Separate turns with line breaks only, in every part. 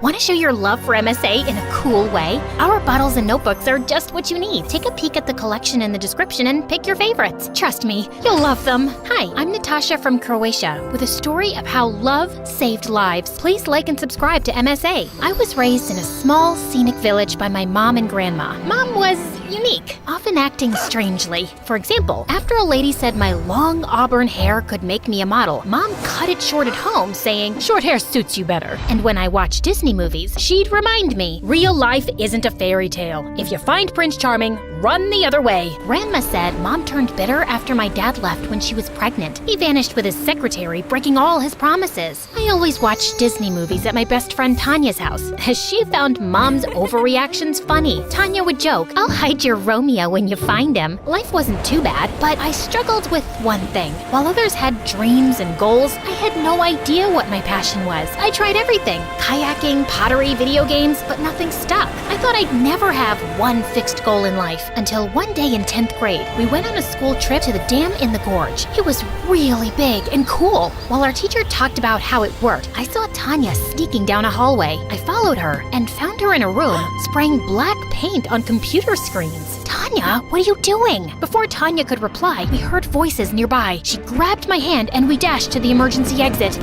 Want to show your love for MSA in a cool way? Our bottles and notebooks are just what you need. Take a peek at the collection in the description and pick your favorites. Trust me, you'll love them. Hi, I'm Natasha from Croatia with a story of how love saved lives. Please like and subscribe to MSA. I was raised in a small, scenic village by my mom and grandma. Mom was unique, often acting strangely. For example, after a lady said my long auburn hair could make me a model, Mom cut it short at home, saying, "Short hair suits you better." And when I watched Disney movies, she'd remind me, "Real life isn't a fairy tale. If you find Prince Charming, run the other way." Grandma said Mom turned bitter after my dad left when she was pregnant. He vanished with his secretary, breaking all his promises. I always watched Disney movies at my best friend Tanya's house, as she found Mom's overreactions funny. Tanya would joke, "I'll hide your Romeo when you find him." Life wasn't too bad, but I struggled with one thing. While others had dreams and goals, I had no idea what my passion was. I tried everything: kayaking, pottery, video games, but nothing stuck. I thought I'd never have one fixed goal in life, until one day in 10th grade, we went on a school trip to the dam in the gorge. It was really big and cool. While our teacher talked about how it worked, I saw Tanya sneaking down a hallway. I followed her and found her in a room, spraying black paint on computer screens. "Tanya, what are you doing?" Before Tanya could reply, we heard voices nearby. She grabbed my hand and we dashed to the emergency exit.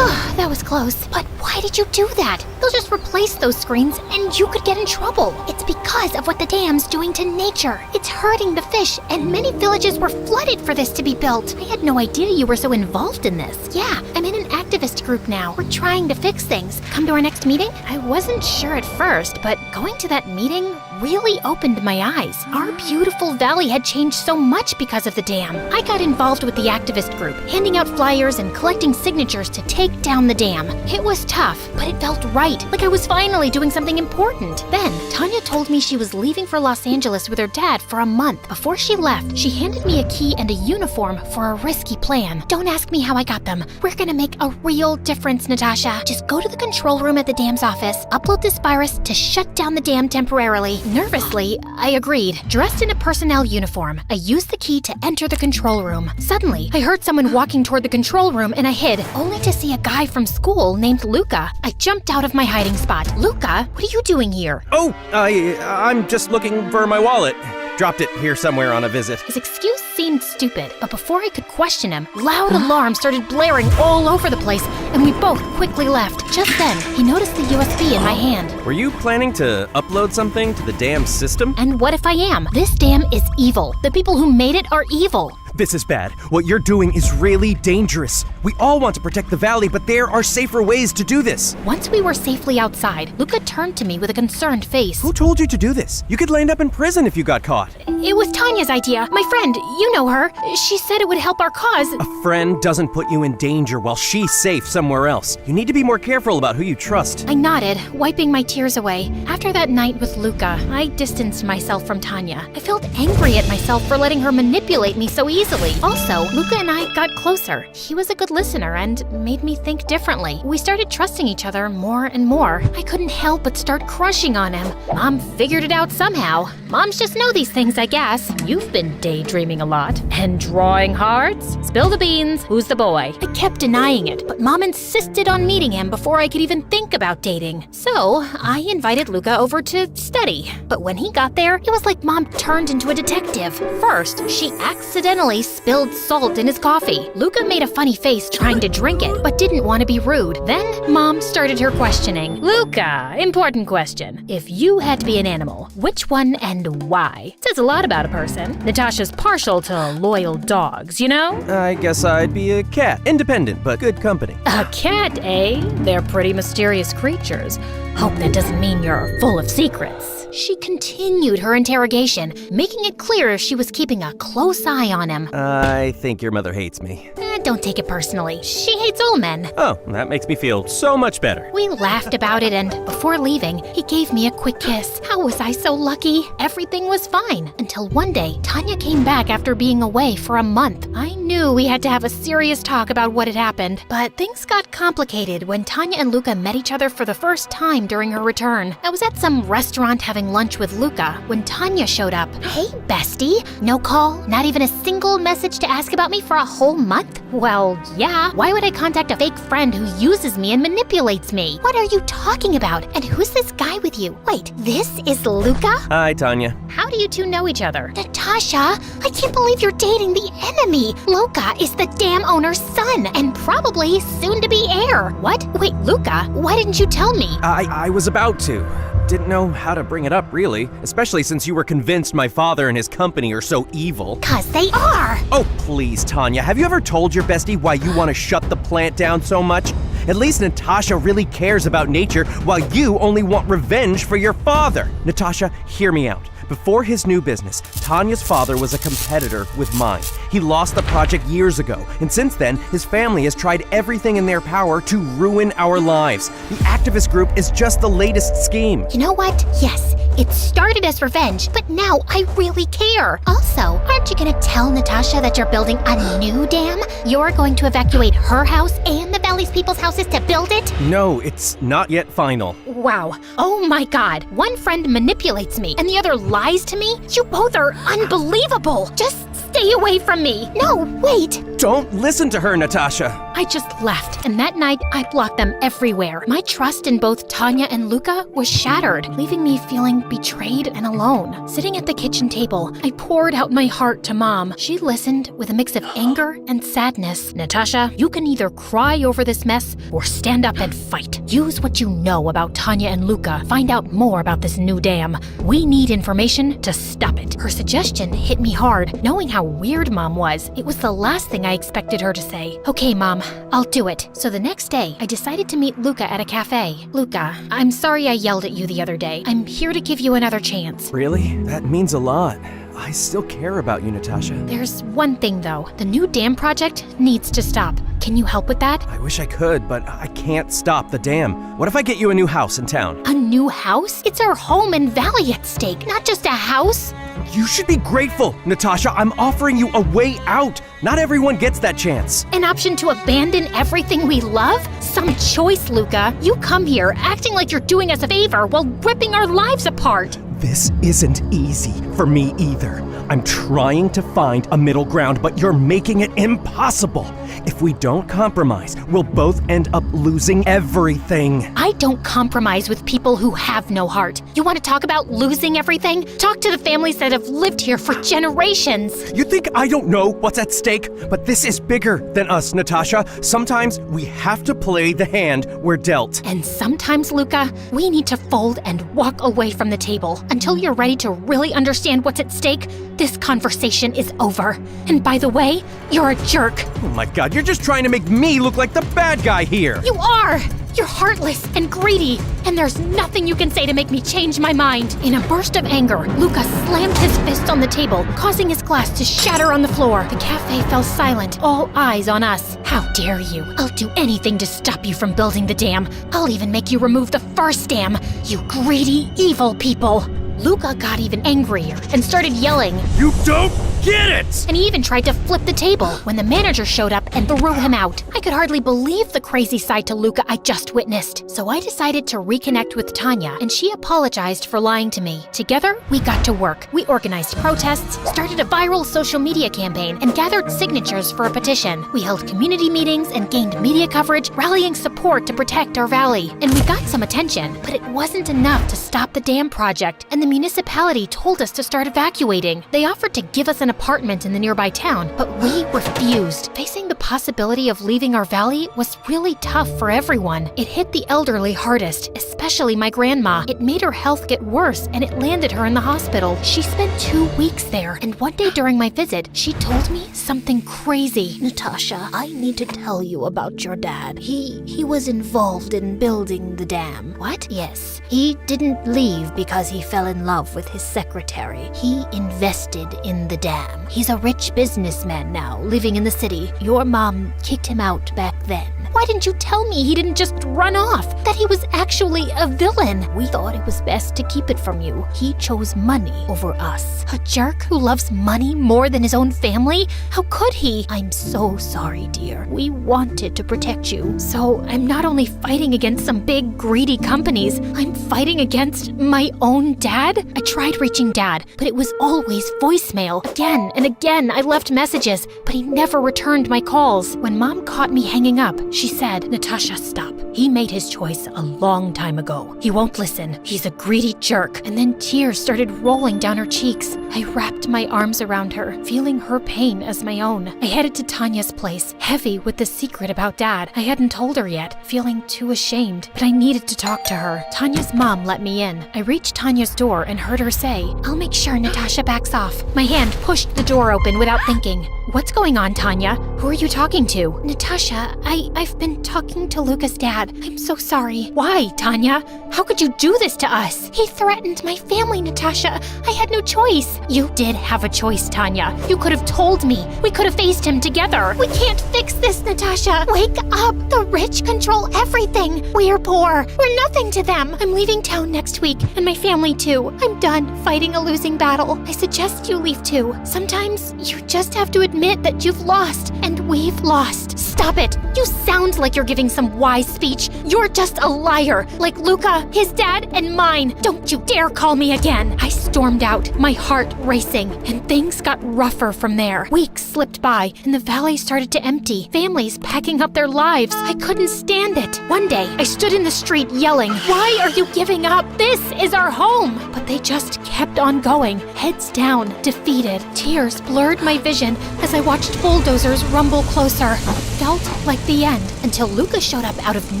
That was close. But why did you do that? They'll just replace those screens and you could get in trouble. It's because of what the dam's doing to nature. It's hurting the fish, and many villages were flooded for this to be built. I had no idea you were so involved in this. Yeah, I'm in an activist group now. We're trying to fix things. Come to our next meeting? I wasn't sure at first, but going to that meeting really opened my eyes. Our beautiful valley had changed so much because of the dam. I got involved with the activist group, handing out flyers and collecting signatures to take down the dam. It was tough, but it felt right, like I was finally doing something important. Then, Tanya told me she was leaving for Los Angeles with her dad for a month. Before she left, she handed me a key and a uniform for a risky plan. "Don't ask me how I got them. We're gonna make a real difference, Natasha. Just go to the control room at the dam's office, upload this virus to shut down the dam temporarily." Nervously, I agreed. Dressed in a personnel uniform, I used the key to enter the control room. Suddenly, I heard someone walking toward the control room and I hid, only to see a guy from school named Luca. I jumped out of my hiding spot. "Luca, what are you doing here?"
Oh, I'm just looking for my wallet. Dropped it here somewhere on a visit.
His excuse seemed stupid, but before I could question him, loud alarms started blaring all over the place, and we both quickly left. Just then, he noticed the USB in my hand.
Were you planning to upload something to the dam system?
And what if I am? This dam is evil. The people who made it are evil.
This is bad. What you're doing is really dangerous. We all want to protect the valley, but there are safer ways to do this.
Once we were safely outside, Luca turned to me with a concerned face.
Who told you to do this? You could land up in prison if you got caught.
It was Tanya's idea. My friend, you know her. She said it would help our cause.
A friend doesn't put you in danger while she's safe somewhere else. You need to be more careful about who you trust.
I nodded, wiping my tears away. After that night with Luca, I distanced myself from Tanya. I felt angry at myself for letting her manipulate me so easily. Also, Luca and I got closer. He was a good listener and made me think differently. We started trusting each other more and more. I couldn't help but start crushing on him. Mom figured it out somehow. Moms just know these things, I guess. You've been daydreaming a lot. And drawing hearts? Spill the beans. Who's the boy? I kept denying it, but Mom insisted on meeting him before I could even think about dating. So, I invited Luca over to study. But when he got there, it was like Mom turned into a detective. First, she accidentally spilled salt in his coffee. Luca made a funny face trying to drink it, but didn't want to be rude. Then, Mom started her questioning. "Luca, important question. If you had to be an animal, which one and why?" Says a lot about a person. Natasha's partial to loyal dogs, you know?
I guess I'd be a cat. Independent, but good company.
A cat, eh? They're pretty mysterious creatures. Hope that doesn't mean you're full of secrets. She continued her interrogation, making it clear she was keeping a close eye on him.
I think your mother hates me.
Don't take it personally. She hates all men.
Oh, that makes me feel so much better.
We laughed about it, and before leaving, he gave me a quick kiss. How was I so lucky? Everything was fine, until one day, Tanya came back after being away for a month. I knew we had to have a serious talk about what had happened, but things got complicated when Tanya and Luca met each other for the first time during her return. I was at some restaurant having lunch with Luca when Tanya showed up. "Hey, bestie. No call, not even a single message to ask about me for a whole month?" Well, yeah. Why would I contact a fake friend who uses me and manipulates me? What are you talking about? And who's this guy with you? Wait, this is Luca?
Hi, Tanya.
How do you two know each other? Natasha, I can't believe you're dating the enemy. Luca is the dam owner's son and probably soon-to-be heir. What? Wait, Luca, why didn't you tell me?
I was about to. Didn't know how to bring it up, really. Especially since you were convinced my father and his company are so evil.
'Cause they are.
Oh, please, Tanya. Have you ever told your bestie why you want to shut the plant down so much? At least Natasha really cares about nature, while you only want revenge for your father. Natasha, hear me out. Before his new business, Tanya's father was a competitor with mine. He lost the project years ago, and since then, his family has tried everything in their power to ruin our lives. The activist group is just the latest scheme.
You know what? Yes, it started as revenge, but now I really care. Also, aren't you gonna tell Natasha that you're building a new dam? You're going to evacuate her house and the Valley's people's houses to build it?
No, it's not yet final.
Wow. Oh my god. One friend manipulates me and the other lies to me? You both are unbelievable. Just stay away from me. No, wait.
Don't listen to her, Natasha.
I just left, and that night I blocked them everywhere. My trust in both Tanya and Luca was shattered, leaving me feeling betrayed and alone. Sitting at the kitchen table, I poured out my heart to Mom. She listened with a mix of anger and sadness. Natasha, you can either cry over this mess or stand up and fight. Use what you know about Tanya and Luca. Find out more about this new dam. We need information to stop it. Her suggestion hit me hard. Knowing how weird Mom was, it was the last thing I expected her to say. Okay, Mom, I'll do it. So the next day, I decided to meet Luca at a cafe. Luca, I'm sorry I yelled at you the other day. I'm here to give you another chance.
Really? That means a lot. I still care about you, Natasha.
There's one thing though. The new dam project needs to stop. Can you help with that?
I wish I could, but I can't stop the dam. What if I get you a new house in town?
A new house? It's our home and valley at stake, not just a house.
You should be grateful, Natasha. I'm offering you a way out. Not everyone gets that chance.
An option to abandon everything we love? Some choice, Luca. You come here acting like you're doing us a favor while ripping our lives apart.
This isn't easy for me either. I'm trying to find a middle ground, but you're making it impossible. If we don't compromise, we'll both end up losing everything.
I don't compromise with people who have no heart. You want to talk about losing everything? Talk to the families that have lived here for generations.
You think I don't know what's at stake? But this is bigger than us, Natasha. Sometimes we have to play the hand we're dealt.
And sometimes, Luca, we need to fold and walk away from the table. Until you're ready to really understand what's at stake, this conversation is over. And by the way, you're a jerk.
Oh my god, you're just trying to make me look like the bad guy here.
You are! You're heartless and greedy, and there's nothing you can say to make me change my mind. In a burst of anger, Luca slammed his fist on the table, causing his glass to shatter on the floor. The cafe fell silent, all eyes on us. How dare you? I'll do anything to stop you from building the dam. I'll even make you remove the first dam, you greedy, evil people. Luca got even angrier and started yelling.
You don't get it!
And he even tried to flip the table when the manager showed up and threw him out. I could hardly believe the crazy side to Luca I just witnessed. So I decided to reconnect with Tanya, and she apologized for lying to me. Together, we got to work. We organized protests, started a viral social media campaign, and gathered signatures for a petition. We held community meetings and gained media coverage, rallying support to protect our valley. And we got some attention, but it wasn't enough to stop the dam project, and the municipality told us to start evacuating. They offered to give us an apartment in the nearby town, but we refused. Facing the possibility of leaving our valley was really tough for everyone. It hit the elderly hardest, especially my grandma. It made her health get worse, and it landed her in the hospital. She spent 2 weeks there, and one day during my visit, she told me something crazy.
Natasha, I need to tell you about your dad. He was involved in building the dam.
What?
Yes. He didn't leave because he fell in love with his secretary. He invested in the dam. He's a rich businessman now, living in the city. Your mom kicked him out back then.
Why didn't you tell me he didn't just run off? That he was actually a villain?
We thought it was best to keep it from you. He chose money over us.
A jerk who loves money more than his own family? How could he?
I'm so sorry, dear. We wanted to protect you.
So I'm not only fighting against some big, greedy companies, I'm fighting against my own dad? I tried reaching Dad, but it was always voicemail, again Again and again, I left messages, but he never returned my calls. When Mom caught me hanging up, she said, "Natasha, stop. He made his choice a long time ago. He won't listen. He's a greedy jerk." And then tears started rolling down her cheeks. I wrapped my arms around her, feeling her pain as my own. I headed to Tanya's place, heavy with the secret about Dad. I hadn't told her yet, feeling too ashamed, but I needed to talk to her. Tanya's mom let me in. I reached Tanya's door and heard her say, "I'll make sure Natasha backs off." My hand pushed the door open without thinking. "What's going on, Tanya? Who are you talking to?" "Natasha, I've been talking to Luca's dad. I'm so sorry." "Why, Tanya? How could you do this to us?" "He threatened my family, Natasha. I had no choice." "You did have a choice, Tanya. You could have told me. We could have faced him together." "We can't fix this, Natasha. Wake up. The rich control everything. We're poor. We're nothing to them. I'm leaving town next week, and my family too. I'm done fighting a losing battle. I suggest you leave too. Sometimes you just have to admit that you've lost, and we've lost." "Stop it. You sound like you're giving some wise speech. You're just a liar, like Luca, his dad, and mine. Don't you dare call me again." I stormed out, my heart racing, and things got rougher from there. Weeks slipped by, and the valley started to empty, families packing up their lives. I couldn't stand it. One day, I stood in the street yelling, "Why are you giving up? This is our home!" But they just kept on going, heads down, defeated. Tears blurred my vision as I watched bulldozers rumble closer. Felt like the end, until Luca showed up out of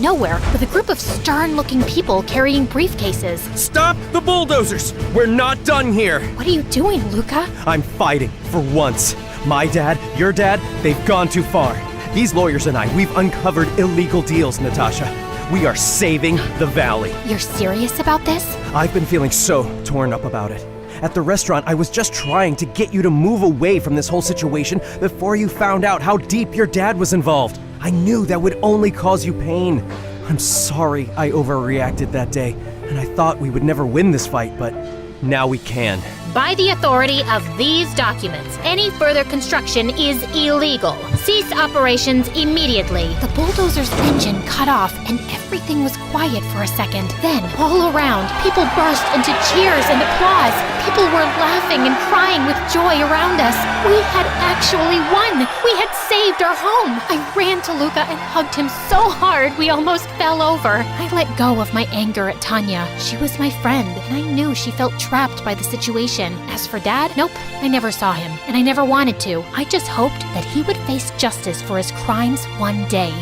nowhere with a group of stern-looking people carrying briefcases.
Stop the bulldozers! We're not done here!
"What are you doing, Luca?"
I'm fighting for once. My dad, your dad, they've gone too far. These lawyers and I, we've uncovered illegal deals, Natasha. We are saving the valley.
"You're serious about this?"
I've been feeling so torn up about it. At the restaurant, I was just trying to get you to move away from this whole situation before you found out how deep your dad was involved. I knew that would only cause you pain. I'm sorry I overreacted that day, and I thought we would never win this fight, but now we can.
By the authority of these documents, any further construction is illegal. Cease operations immediately. The bulldozer's engine cut off and everything was quiet for a second. Then, all around, people burst into cheers and applause. People were laughing and crying with joy around us. We had actually won. We had saved our home. I ran to Luca and hugged him so hard we almost fell over. I let go of my anger at Tanya. She was my friend, and I knew she felt trapped by the situation. As for Dad, nope, I never saw him, and I never wanted to. I just hoped that he would face justice for his crimes one day.